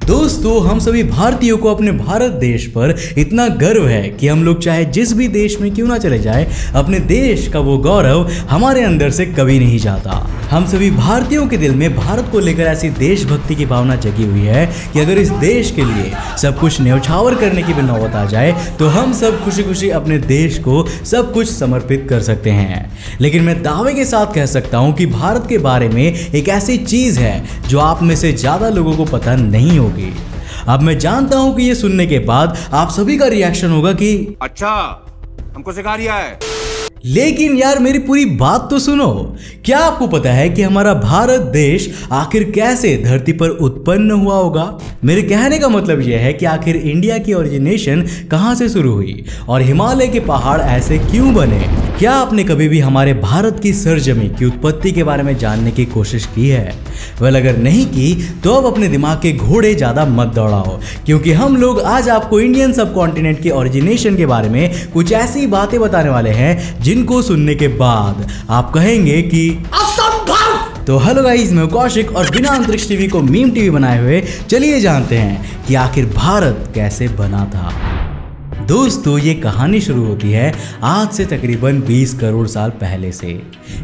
दोस्तों, हम सभी भारतीयों को अपने भारत देश पर इतना गर्व है कि हम लोग चाहे जिस भी देश में क्यों ना चले जाए, अपने देश का वो गौरव हमारे अंदर से कभी नहीं जाता। हम सभी भारतीयों के दिल में भारत को लेकर ऐसी देशभक्ति की भावना जगी हुई है कि अगर इस देश के लिए सब कुछ न्यौछावर करने की भी नौबत आ जाए तो हम सब खुशी खुशी अपने देश को सब कुछ समर्पित कर सकते हैं। लेकिन मैं दावे के साथ कह सकता हूं कि भारत के बारे में एक ऐसी चीज है जो आप में से ज्यादा लोगों को पता नहीं होगी। अब मैं जानता हूं कि ये सुनने के बाद आप सभी का रिएक्शन होगा कि अच्छा, हमको सिखा रिया है। लेकिन यार मेरी पूरी बात तो सुनो। क्या आपको पता है कि हमारा भारत देश आखिर कैसे धरती पर उत्पन्न हुआ होगा? मेरे कहने का मतलब यह है कि आखिर इंडिया की ओरिजिनेशन कहां से शुरू हुई और हिमालय के पहाड़ ऐसे क्यों बने? क्या आपने कभी भी हमारे भारत की सरजमी की उत्पत्ति के बारे में जानने की कोशिश की है? वेल, अगर नहीं की तो अब अपने दिमाग के घोड़े ज्यादा मत दौड़ाओ, क्योंकि हम लोग आज आपको इंडियन सब कॉन्टिनेंट के ओरिजिनेशन के बारे में कुछ ऐसी बातें बताने वाले हैं जिनको सुनने के बाद आप कहेंगे कि असंभव। तो हेलो गाइस, मैं कौशिक और बिना अंतरिक्ष टीवी को मीम टीवी बनाए हुए चलिए जानते हैं कि आखिर भारत कैसे बना था। दोस्तों, ये कहानी शुरू होती है आज से तकरीबन 20 करोड़ साल पहले से।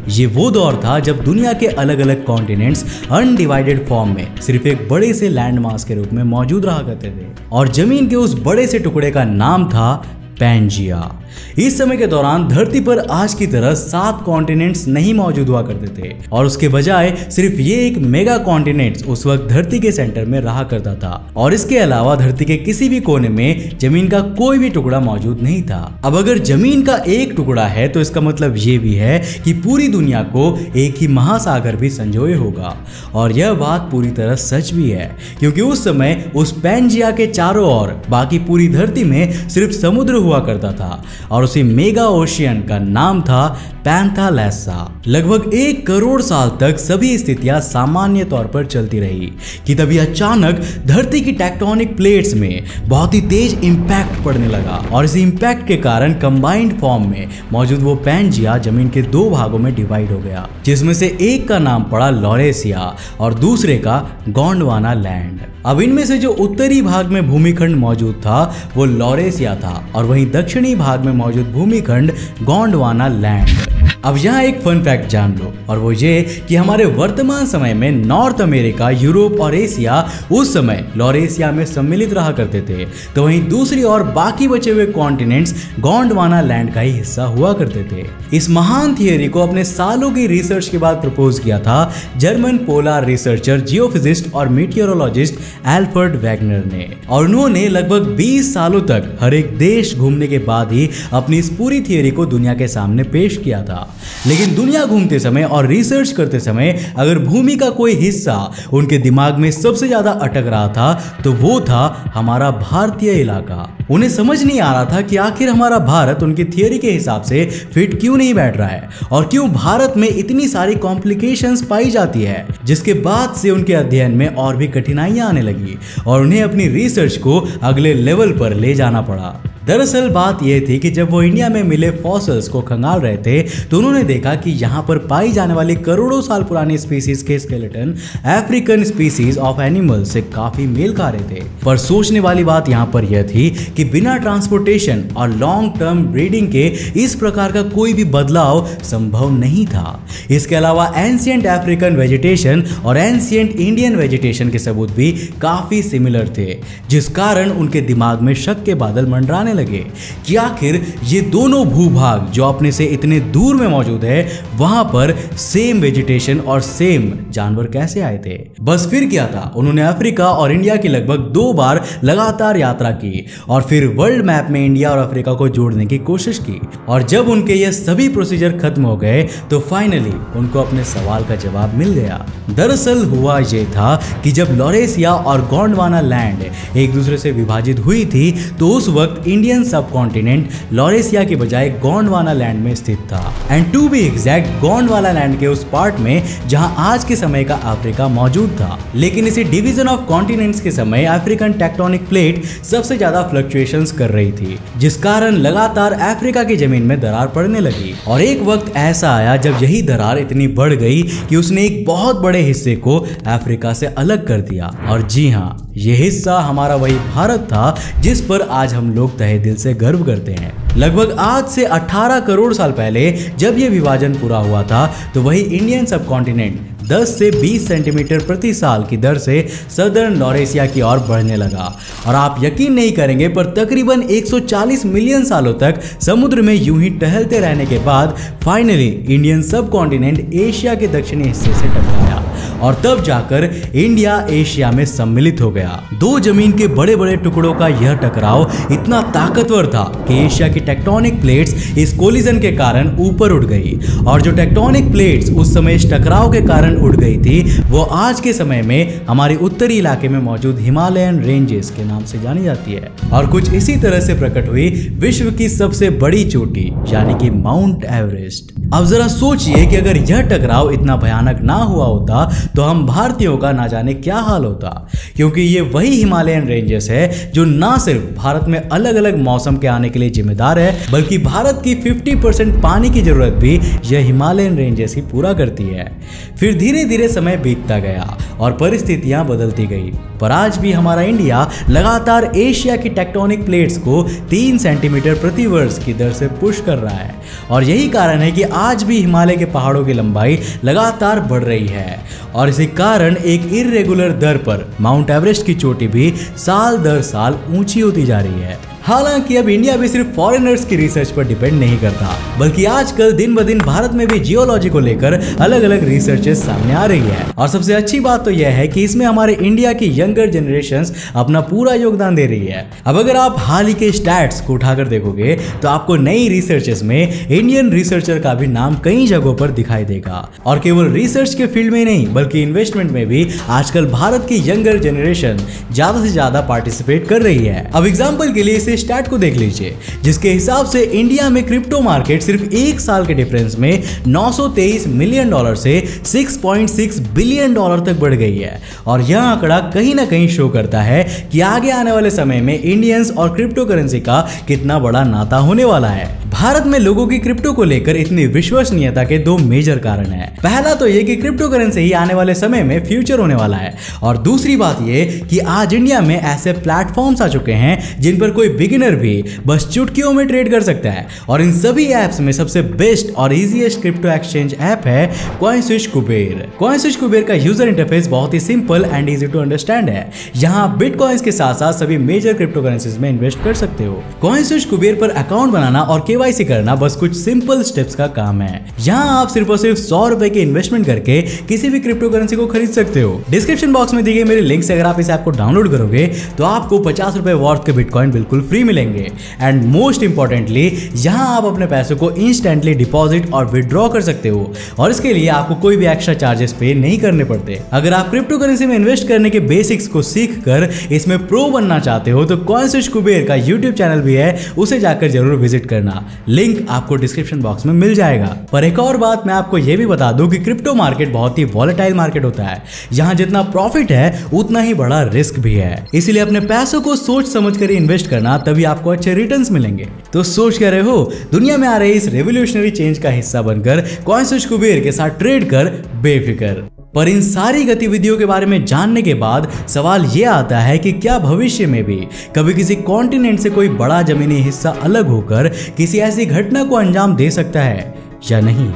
ये वो दौर था जब दुनिया के अलग अलग कॉन्टिनेंट्स अनडिवाइडेड फॉर्म में सिर्फ एक बड़े से लैंड मास के रूप में मौजूद रहा करते थे और जमीन के उस बड़े से टुकड़े का नाम था पैंजिया। इस समय के दौरान धरती पर आज की तरह 7 कॉन्टिनेंट्स नहीं मौजूद हुआ करते थे और उसके बजाय सिर्फ ये एक मेगा कॉन्टिनेंट उस वक्त धरती के सेंटर में रहा करता था और इसके अलावा धरती के किसी भी कोने में जमीन का कोई भी टुकड़ा मौजूद नहीं था। अब अगर जमीन का एक टुकड़ा है तो इसका मतलब ये भी है कि पूरी दुनिया को एक ही महासागर भी संजोए होगा और यह बात पूरी तरह सच भी है, क्योंकि उस समय उस पैंजिया के चारों ओर बाकी पूरी धरती में सिर्फ समुद्र हुआ करता था और उसी मेगा ओशियन का नाम था पैंथालैसा। लगभग 1 करोड़ साल तक सभी स्थितियां सामान्य तौर पर चलती रही कि तभी अचानक धरती की टेक्टोनिक प्लेट्स में बहुत ही तेज इंपैक्ट पड़ने लगा और इस इंपैक्ट के कारण कंबाइंड फॉर्म में मौजूद वो पैंजिया जमीन के 2 भागों में डिवाइड हो गया, जिसमें से एक का नाम पड़ा लॉरेसिया और दूसरे का गोंडवाना लैंड। अब इनमें से जो उत्तरी भाग में भूमिखंड मौजूद था वो लॉरेसिया था और वहीं दक्षिणी भाग में मौजूद भूमिखंड गोंडवाना लैंड। अब यहाँ एक फन फैक्ट जान लो, और वो ये कि हमारे वर्तमान समय में नॉर्थ अमेरिका, यूरोप और एशिया उस समय लॉरेसिया में सम्मिलित रहा करते थे, तो वहीं दूसरी और बाकी बचे हुए कॉन्टिनेंट्स गोंडवाना लैंड का ही हिस्सा हुआ करते थे। इस महान थियरी को अपने सालों की रिसर्च के बाद प्रपोज किया था जर्मन पोलर रिसर्चर, जियोफिजिस्ट और मीटियोरोलॉजिस्ट एल्फ्रेड वेगनर ने, और उन्होंने लगभग 20 सालों तक हर एक देश घूमने के बाद ही अपनी इस पूरी थियरी को दुनिया के सामने पेश किया था। लेकिन दुनिया घूमते समय और रिसर्च करते समय अगर भूमि का कोई हिस्सा उनके दिमाग में सबसे ज्यादा अटक रहा था तो वो था हमारा भारतीय इलाका। उन्हें समझ नहीं आ रहा था कि आखिर हमारा भारत उनकी थियरी के हिसाब से फिट क्यों नहीं बैठ रहा है और क्यों भारत में इतनी सारी कॉम्प्लिकेशंस पाई जाती है, जिसके बाद से उनके अध्ययन में और भी कठिनाइयां आने लगी और उन्हें अपनी रिसर्च को अगले लेवल पर ले जाना पड़ा। दरअसल बात यह थी कि जब वो इंडिया में मिले फॉसिल्स को खंगाल रहे थे तो उन्होंने देखा कि यहाँ पर पाई जाने वाली करोड़ों साल पुरानी स्पीसीज के skeleton African species of animal से काफी मेल खा रहे थे। पर सोचने वाली बात यहाँ पर यह थी कि बिना ट्रांसपोर्टेशन और लॉन्ग टर्म ब्रीडिंग के इस प्रकार का कोई भी बदलाव संभव नहीं था। इसके अलावा एंशिएंट अफ्रीकन वेजिटेशन और एंशिएंट इंडियन वेजिटेशन के सबूत भी काफी सिमिलर थे, जिस कारण उनके दिमाग में शक के बादल मंडराने लगे कि आखिर ये दोनों भूभाग जो अपने से इतने दूर में मौजूद है वहां पर सेम वेजिटेशन और सेम जानवर कैसे आए थे। बस फिर क्या था, उन्होंने अफ्रीका और इंडिया की लगभग 2 बार लगातार यात्रा की और फिर वर्ल्ड मैप में इंडिया और अफ्रीका को जोड़ने की कोशिश की और जब उनके ये सभी प्रोसीजर खत्म हो गए तो फाइनली उनको अपने सवाल का जवाब मिल गया। दरअसल हुआ ये था कि जब लॉरेसिया और गोंडवाना लैंड एक दूसरे से विभाजित हुई थी तो उस वक्त इंडियन सब कॉन्टिनेंट लॉरेसिया के बजाय गोंडवाना लैंड में स्थित था। And to be exact Gondwana land के उस पार्ट में जहां आज के समय का अफ्रीका मौजूद था। लेकिन इसी डिवीजन ऑफ कॉन्टिनेंट्स के समय अफ्रीकन टेक्टोनिक प्लेट सबसे ज्यादा फ्लक्चुएशंस कर रही थी, जिस कारण लगातार अफ्रीका की जमीन में दरार पड़ने लगी। और एक वक्त ऐसा आया जब यही दरार इतनी बढ़ गई कि उसने एक बहुत बड़े हिस्से को अफ्रीका से अलग कर दिया। और जी हाँ, ये हिस्सा हमारा वही भारत था जिस पर आज हम लोग तहे दिल से गर्व करते हैं। लगभग आज से 18 करोड़ साल पहले जब ये विभाजन पूरा हुआ था तो वही इंडियन सब कॉन्टिनेंट 10 से 20 सेंटीमीटर प्रति साल की दर से सदर्न लॉरेसिया की ओर बढ़ने लगा। और आप यकीन नहीं करेंगे पर तकरीबन 140 मिलियन सालों तक समुद्र में यूं ही टहलते रहने के बाद फाइनली इंडियन सब कॉन्टिनेंट एशिया के दक्षिणी हिस्से से टकराया और तब जाकर इंडिया एशिया में सम्मिलित हो गया। दो जमीन के बड़े बड़े टुकड़ों का यह टकराव इतना ताकतवर था कि एशिया की टेक्टोनिक प्लेट्स इस कोलिजन के कारण ऊपर उठ गई। और जो टेक्टोनिक प्लेट्स उस समय इस टकराव के कारण उड़ गई थी वो आज के समय में हमारे उत्तरी इलाके में मौजूद हिमालयन रेंजेस के नाम से जानी जाती है। और कुछ इसी तरह से प्रकट हुई विश्व की सबसे बड़ी चोटी यानी कि माउंट एवरेस्ट। अब जरा सोचिए कि अगर यह टकराव इतना भयानक ना हुआ होता तो हम भारतीयों का ना जाने क्या हाल होता, क्योंकि ये वही हिमालयन रेंजेस है जो ना सिर्फ भारत में अलग अलग मौसम के आने के लिए जिम्मेदार है बल्कि भारत की 50% पानी की जरूरत भी यह हिमालयन रेंजेस ही पूरा करती है। फिर धीरे धीरे समय बीतता गया और परिस्थितियां बदलती गई, पर आज भी हमारा इंडिया लगातार एशिया की टेक्टोनिक प्लेट्स को 3 सेंटीमीटर प्रति वर्ष की दर से पुश कर रहा है। और यही कारण है कि आज भी हिमालय के पहाड़ों की लंबाई लगातार बढ़ रही है और इसी कारण एक इर्रेगुलर दर पर माउंट एवरेस्ट की चोटी भी साल दर साल ऊंची होती जा रही है। हालांकि अब इंडिया भी सिर्फ फॉरेनर्स की रिसर्च पर डिपेंड नहीं करता बल्कि आजकल दिन ब दिन भारत में भी जियोलॉजी को लेकर अलग अलग रिसर्चेस सामने आ रही है। और सबसे अच्छी बात तो यह है कि इसमें हमारे इंडिया की यंगर जनरेशंस अपना पूरा योगदान दे रही है। अब अगर आप हाल ही के स्टैट्स को उठाकर देखोगे तो आपको नई रिसर्चेस में इंडियन रिसर्चर का भी नाम कई जगहों पर दिखाई देगा। और केवल रिसर्च के फील्ड में नहीं बल्कि इन्वेस्टमेंट में भी आजकल भारत की यंगर जनरेशन ज्यादा से ज्यादा पार्टिसिपेट कर रही है। अब एग्जाम्पल के लिए स्टैट को देख लीजिए जिसके हिसाब से इंडिया में क्रिप्टो मार्केट सिर्फ एक साल के डिफरेंस में $923 मिलियन से $6.6 बिलियन तक बढ़ गई है। और यह आंकड़ा कहीं ना कहीं शो करता है कि आगे आने वाले समय में इंडियंस और क्रिप्टो करेंसी का कितना बड़ा नाता होने वाला है। भारत में लोगों की क्रिप्टो को लेकर इतनी विश्वसनीयता के दो मेजर कारण हैं। पहला तो ये कि क्रिप्टो करेंसी ही आने वाले समय में फ्यूचर होने वाला है और दूसरी बात ये कि आज इंडिया में ऐसे प्लेटफॉर्म्स आ चुके हैं जिन पर कोई बिगिनर भी बस चुटकियों में ट्रेड कर सकता है। और इन सभी ऐप्स में सबसे बेस्ट और इजीएस्ट क्रिप्टो एक्सचेंज ऐप है कॉइनस्विच कुबेर। कॉइनस्विच कुबेर का यूजर इंटरफेस बहुत ही simple and easy to understand है। यहाँ आप बिटकॉइंस के साथ साथ सभी मेजर क्रिप्टो करेंसीज में इन्वेस्ट कर सकते हो। कॉइनस्विच कुबेर पर अकाउंट बनाना और केवाईसी करना बस कुछ सिंपल स्टेप्स का काम है। यहाँ आप सिर्फ और सिर्फ 100 रुपए की इन्वेस्टमेंट करके किसी भी क्रिप्टो करेंसी को खरीद सकते हो। डिस्क्रिप्शन बॉक्स में दी गई मेरी लिंक से अगर आप इस ऐप को डाउनलोड करोगे तो आपको 50 रुपए वर्थ के बिटकॉइन बिल्कुल फ्री मिलेंगे। एंड मोस्ट इंपॉर्टेंटली यहाँ आप अपने पैसों को इंस्टेंटली डिपॉजिट और विड्रॉ कर सकते हो और इसके लिए आपको कोई भी एक्स्ट्रा चार्जेस पे नहीं करने पड़ते। अगर आप क्रिप्टो करेंसी में इन्वेस्ट करने के बेसिक्स को सीख कर इसमें प्रो बनना चाहते हो तो कॉइनस्विच कुबेर का यूट्यूब चैनल भी है, उसे जाकर जरूर विजिट करना। लिंक आपको डिस्क्रिप्शन बॉक्स में मिल जाएगा। पर एक और बात मैं आपको यह भी बता दूं कि क्रिप्टो मार्केट बहुत ही वॉलेटाइल मार्केट होता है। यहाँ जितना प्रॉफिट है उतना ही बड़ा रिस्क भी है, इसलिए अपने पैसों को सोच समझ कर इन्वेस्ट करना, तभी आपको अच्छे रिटर्न्स मिलेंगे। तो सोच क्या रहे हो, दुनिया में आ रही इस रेवोल्यूशनरी चेंज का हिस्सा बनकर कॉइनस्विच कुबेर के साथ ट्रेड कर बेफिक्र। पर इन सारी गतिविधियों के बारे में जानने के बाद सवाल यह आता है कि क्या भविष्य में भी कभी किसी कॉन्टिनेंट से कोई बड़ा जमीनी हिस्सा अलग होकर किसी ऐसी घटना को अंजाम दे सकता है या नहीं?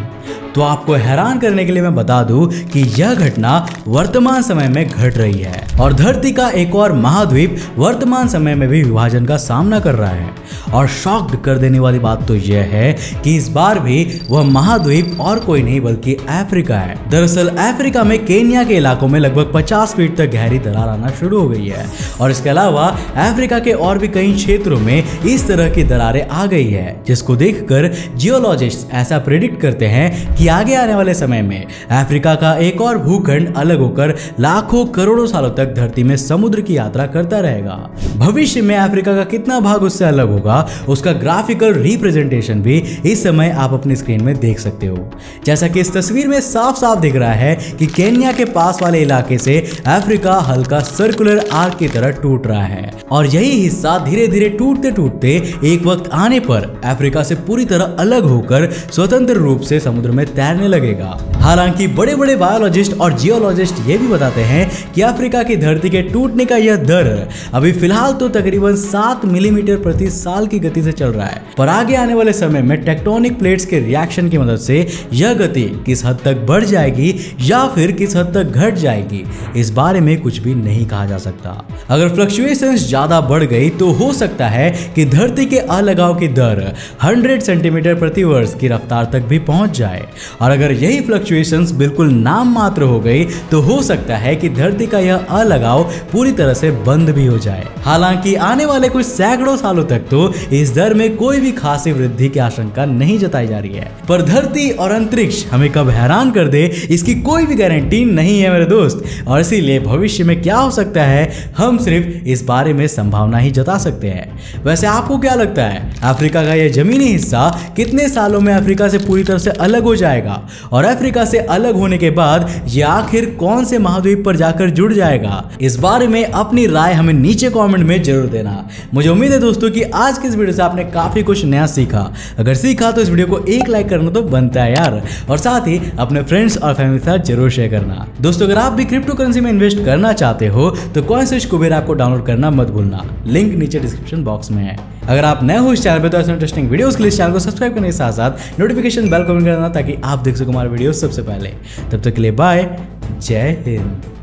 तो आपको हैरान करने के लिए मैं बता दूं कि यह घटना वर्तमान समय में घट रही है और धरती का एक और महाद्वीप वर्तमान समय में भी विभाजन का सामना कर रहा है। और शॉक्ड कर देने वाली बात तो यह है कि इस बार भी वह महाद्वीप और कोई नहीं बल्कि अफ्रीका है। दरअसल अफ्रीका में केन्या के इलाकों में लगभग 50 फीट तक गहरी दरार आना शुरू हो गई है और इसके अलावा अफ्रीका के और भी कई क्षेत्रों में इस तरह की दरारें आ गई है, जिसको देखकर जियोलॉजिस्ट ऐसा प्रेडिक्ट करते हैं कि कि आगे आने वाले समय में अफ्रीका का एक और भूखंड अलग होकर लाखों करोड़ों सालों तक धरती में समुद्र की यात्रा करता रहेगा। भविष्य में अफ्रीका का कितना भाग उससे अलग होगा, उसका ग्राफिकल रिप्रेजेंटेशन भी इस समय आप अपनी स्क्रीन में देख सकते हो। जैसा कि इस तस्वीर में साफ साफ दिख रहा है कि केन्या के पास वाले इलाके से अफ्रीका हल्का सर्कुलर आर्क की तरह टूट रहा है और यही हिस्सा धीरे धीरे टूटते टूटते एक वक्त आने पर अफ्रीका से पूरी तरह अलग होकर स्वतंत्र रूप से समुद्र में तैरने लगेगा। हालांकि बड़े बड़े बायोलॉजिस्ट और जियोलॉजिस्ट ये भी बताते हैं कि अफ्रीका की धरती के टूटने का यह दर अभी फिलहाल तो तकरीबन 7 मिलीमीटर प्रति साल की गति से चल रहा है, पर आगे आने वाले समय में टेक्टोनिक प्लेट्स के रिएक्शन की मदद से यह गति किस हद तक बढ़ जाएगी या फिर किस हद तक घट जाएगी, इस बारे में कुछ भी नहीं कहा जा सकता। अगर फ्लक्चुएशंस ज्यादा बढ़ गई तो हो सकता है कि धरती के अलगाव की दर 100 सेंटीमीटर प्रति वर्ष की रफ्तार तक भी पहुंच जाए, और अगर यही फ्लक्चुएशंस बिल्कुल नाम मात्र हो गई तो हो सकता है कि धरती का यह अलगाव पूरी तरह से बंद भी हो जाए। हालांकि आने वाले कुछ सैकड़ों सालों तक तो इस दर में कोई भी खासी वृद्धि की आशंका नहीं जताई जा रही है, पर धरती और अंतरिक्ष हमें कब हैरान कर दे इसकी कोई भी गारंटी नहीं है मेरे दोस्त, और इसीलिए भविष्य में क्या हो सकता है हम सिर्फ इस बारे में संभावना ही जता सकते हैं। वैसे आपको क्या लगता है, अफ्रीका का यह जमीनी हिस्सा कितने सालों में अफ्रीका से पूरी तरह से अलग हो जाएगा, और अफ्रीका से अलग होने के बाद यह आखिर कौन से महाद्वीप पर जाकर जुड़ जाएगा? इस बारे में अपनी राय हमें नीचे कमेंट में जरूर देना। मुझे उम्मीद है दोस्तों कि आज की इस वीडियो से आपने काफी कुछ नया सीखा। अगर सीखा तो इस वीडियो को एक लाइक करना तो बनता है यार, और साथ ही अपने फ्रेंड्स और फैमिली के साथ जरूर शेयर करना। दोस्तों अगर आप भी क्रिप्टो करेंसी में इन्वेस्ट करना चाहते हो तो कॉइनस्विच कुबेर ऐप को डाउनलोड करना मत भूलना, लिंक नीचे डिस्क्रिप्शन बॉक्स में है। अगर आप नए हो इस चैनल पे तो ऐसे इंटरेस्टिंग वीडियोस के लिए इस चैनल को सब्सक्राइब करने के साथ साथ नोटिफिकेशन बेल को ऑन करना ताकि आप देख सको हमारे वीडियो सबसे पहले। तब तक के लिए बाय, जय हिंद।